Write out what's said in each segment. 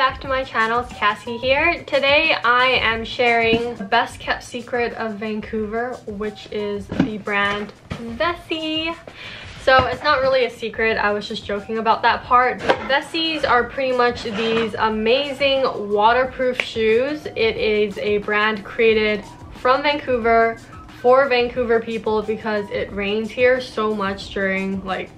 back to my channel. It's Cassie here. Today I am sharing the best kept secret of Vancouver, which is the brand Vessi. So it's not really a secret, I was just joking about that part. Vessis are pretty much these amazing waterproof shoes. It is a brand created from Vancouver for Vancouver people because it rains here so much during like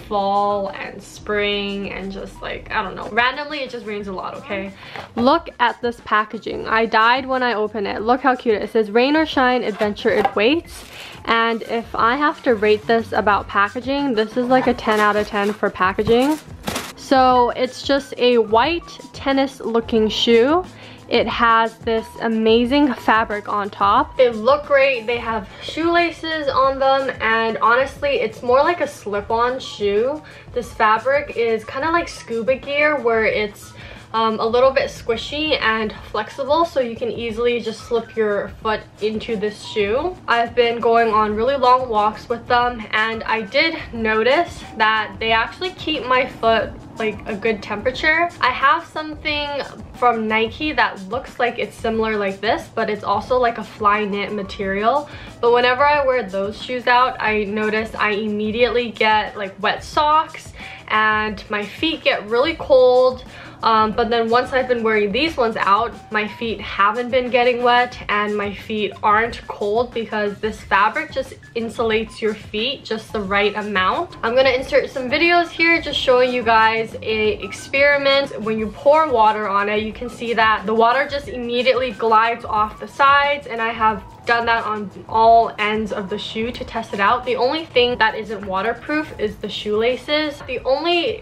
fall and spring and just like, I don't know, randomly it just rains a lot. Okay, look at this packaging. I died when I opened it. Look how cute it says rain or shine, adventure it waits. And if I have to rate this about packaging, this is like a 10 out of 10 for packaging. So it's just a white tennis looking shoe. It has this amazing fabric on top. They look great. They have shoelaces on them, and honestly, it's more like a slip-on shoe. This fabric is kind of like scuba gear, where it's a little bit squishy and flexible, so you can easily just slip your foot into this shoe. I've been going on really long walks with them, and I did notice that they actually keep my foot like a good temperature. I have something from Nike that looks like it's similar like this, but it's also like a fly knit material. But whenever I wear those shoes out, I notice I immediately get like wet socks and my feet get really cold. But then once I've been wearing these ones out, my feet haven't been getting wet and my feet aren't cold because this fabric just insulates your feet just the right amount. I'm gonna insert some videos here just showing you guys a experiment. When you pour water on it, you can see that the water just immediately glides off the sides, and I have done that on all ends of the shoe to test it out. The only thing that isn't waterproof is the shoelaces. The only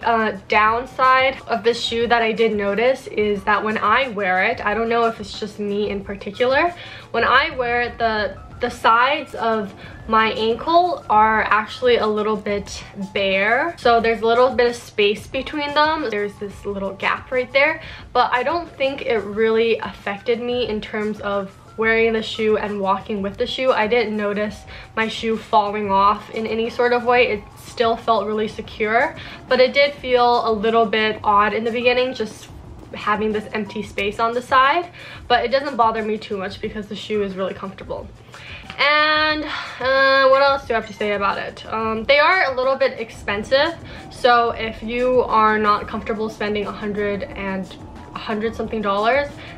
downside of this shoe that I did notice is that when I wear it, I don't know if it's just me in particular, when I wear it, the sides of my ankle are actually a little bit bare, so there's a little bit of space between them. There's this little gap right there, but I don't think it really affected me in terms of wearing the shoe and walking with the shoe. I didn't notice my shoe falling off in any sort of way. It still felt really secure, but it did feel a little bit odd in the beginning, just having this empty space on the side, but it doesn't bother me too much because the shoe is really comfortable. And what else do I have to say about it? They are a little bit expensive, so if you are not comfortable spending $100 something,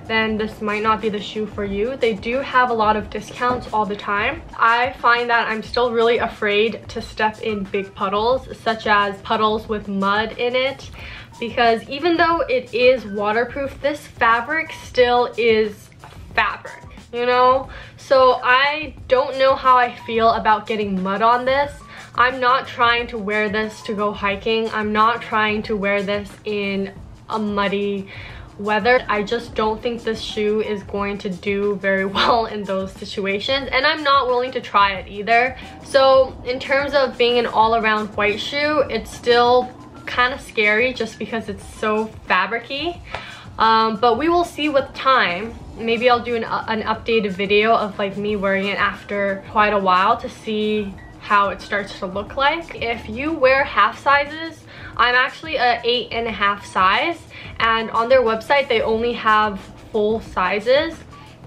then this might not be the shoe for you. They do have a lot of discounts all the time. I find that I'm still really afraid to step in big puddles, such as puddles with mud in it, because even though it is waterproof, this fabric still is fabric, you know? So I don't know how I feel about getting mud on this. I'm not trying to wear this to go hiking. I'm not trying to wear this in a muddy weather. I just don't think this shoe is going to do very well in those situations, and I'm not willing to try it either. So in terms of being an all-around white shoe, it's still kind of scary just because it's so fabric-y. But we will see with time. Maybe I'll do an updated video of like me wearing it after quite a while to see how it starts to look like. If you wear half sizes, I'm actually a 8.5 size, and on their website they only have full sizes.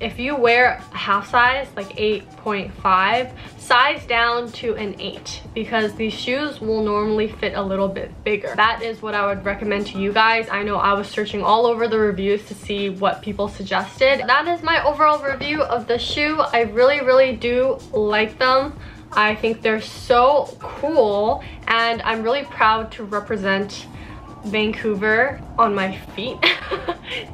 If you wear a half size, like 8.5, size down to an 8, because these shoes will normally fit a little bit bigger. That is what I would recommend to you guys. I know I was searching all over the reviews to see what people suggested. That is my overall review of the shoe. I really do like them. I think they're so cool, and I'm really proud to represent Vancouver on my feet.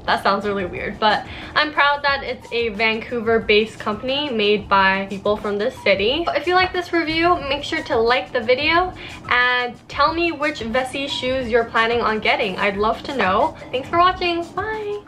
That sounds really weird, but I'm proud that it's a Vancouver-based company made by people from this city. If you like this review, make sure to like the video and tell me which Vessi shoes you're planning on getting. I'd love to know. Thanks for watching. Bye!